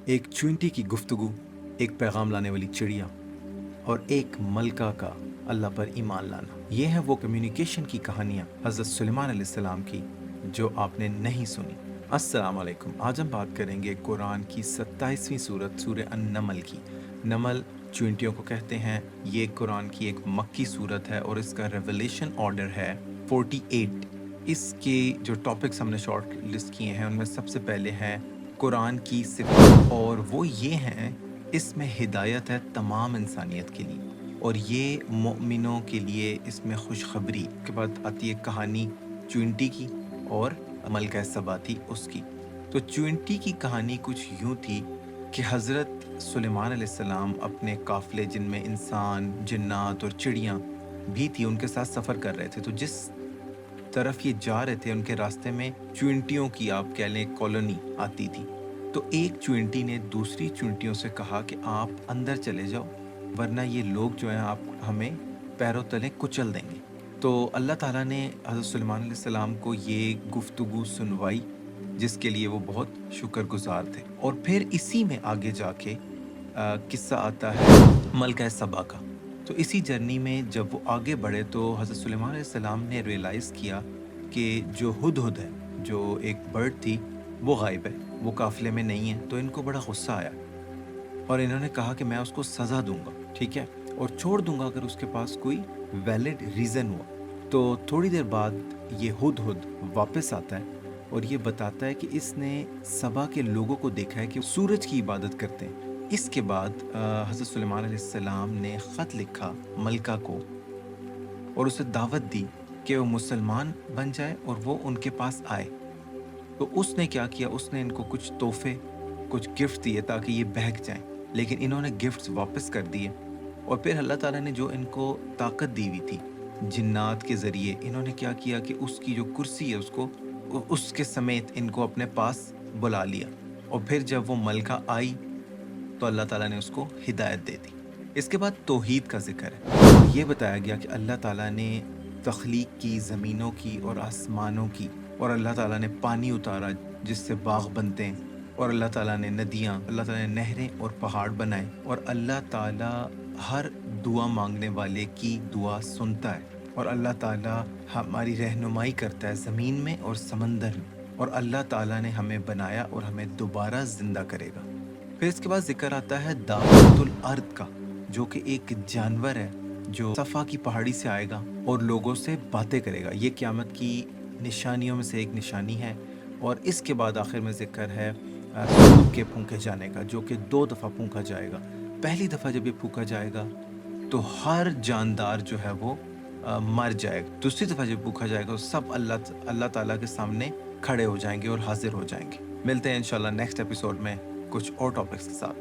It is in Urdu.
ایک چونٹی کی گفتگو، ایک پیغام لانے والی چڑیا اور ایک ملکہ کا اللہ پر ایمان لانا، یہ ہے وہ کمیونیکیشن کی کہانیاں حضرت سلیمان علیہ السلام کی جو آپ نے نہیں سنی۔ السلام علیکم، آج ہم بات کریں گے قرآن کی 27ویں سورت سورہ النمل کی۔ نمل چونٹیوں کو کہتے ہیں۔ یہ قرآن کی ایک مکی سورت ہے اور اس کا ریولیشن آرڈر ہے 48۔ اس کے جو ٹاپکس ہم نے شارٹ لسٹ کیے ہیں ان میں سب سے پہلے ہے قرآن کی صفات، اور وہ یہ ہیں اس میں ہدایت ہے تمام انسانیت کے لیے اور یہ مؤمنوں کے لیے اس میں خوشخبری۔ کے بعد آتی ہے کہانی چونٹی کی اور ملکہ سبا تھی اس کی۔ تو چونٹی کی کہانی کچھ یوں تھی کہ حضرت سلیمان علیہ السلام اپنے قافلے جن میں انسان، جنات اور چڑیاں بھی تھی ان کے ساتھ سفر کر رہے تھے، تو جس طرف یہ جا رہے تھے ان کے راستے میں چونٹیوں کی آپ کہہ لیں کالونی آتی تھی۔ تو ایک چونٹی نے دوسری چونٹیوں سے کہا کہ آپ اندر چلے جاؤ ورنہ یہ لوگ جو ہیں آپ ہمیں پیروں تلے کچل دیں گے۔ تو اللہ تعالیٰ نے حضرت سلیمان علیہ السلام کو یہ گفتگو سنوائی جس کے لیے وہ بہت شکر گزار تھے۔ اور پھر اسی میں آگے جا کے قصہ آتا ہے ملکہ سبا کا۔ تو اسی جرنی میں جب وہ آگے بڑھے تو حضرت سلیمان علیہ السلام نے ریئلائز کیا کہ جو ہدہد ہے، جو ایک برڈ تھی، وہ غائب ہے، وہ قافلے میں نہیں ہے۔ تو ان کو بڑا غصہ آیا اور انہوں نے کہا کہ میں اس کو سزا دوں گا، ٹھیک ہے، اور چھوڑ دوں گا اگر اس کے پاس کوئی ویلڈ ریزن ہوا۔ تو تھوڑی دیر بعد یہ ہدہد واپس آتا ہے اور یہ بتاتا ہے کہ اس نے سبا کے لوگوں کو دیکھا ہے کہ سورج کی عبادت کرتے ہیں۔ اس کے بعد حضرت سلیمان علیہ السلام نے خط لکھا ملکہ کو اور اسے دعوت دی کہ وہ مسلمان بن جائے اور وہ ان کے پاس آئے۔ تو اس نے کیا کیا، اس نے ان کو کچھ تحفے، کچھ گفٹ دیے تاکہ یہ بہک جائیں، لیکن انہوں نے گفٹس واپس کر دیے۔ اور پھر اللہ تعالیٰ نے جو ان کو طاقت دی ہوئی تھی جنات کے ذریعے، انہوں نے کیا کیا کہ اس کی جو کرسی ہے اس کو اس کے سمیت ان کو اپنے پاس بلا لیا۔ اور پھر جب وہ ملکہ آئی تو اللہ تعالیٰ نے اس کو ہدایت دے دی۔ اس کے بعد توحید کا ذکر ہے۔ یہ بتایا گیا کہ اللہ تعالیٰ نے تخلیق کی زمینوں کی اور آسمانوں کی، اور اللہ تعالیٰ نے پانی اتارا جس سے باغ بنتے ہیں، اور اللہ تعالیٰ نے ندیاں، اللہ تعالیٰ نے نہریں اور پہاڑ بنائے، اور اللہ تعالیٰ ہر دعا مانگنے والے کی دعا سنتا ہے، اور اللہ تعالیٰ ہماری رہنمائی کرتا ہے زمین میں اور سمندر میں، اور اللہ تعالیٰ نے ہمیں بنایا اور ہمیں دوبارہ زندہ کرے گا۔ پھر اس کے بعد ذکر آتا ہے دابۃ الارض کا، جو کہ ایک جانور ہے جو صفا کی پہاڑی سے آئے گا اور لوگوں سے باتیں کرے گا۔ یہ قیامت کی نشانیوں میں سے ایک نشانی ہے۔ اور اس کے بعد آخر میں ذکر ہے سور کے پھونکے جانے کا، جو کہ 2 دفعہ پھونکا جائے گا۔ پہلی دفعہ جب یہ پھونکا جائے گا تو ہر جاندار جو ہے وہ مر جائے گا۔ دوسری دفعہ جب پھونکا جائے گا تو سب اللہ تعالیٰ کے سامنے کھڑے ہو جائیں گے اور حاضر ہو جائیں گے۔ ملتے ہیں انشاءاللہ نیکسٹ ایپیسوڈ میں کچھ اور ٹاپکس کے ساتھ۔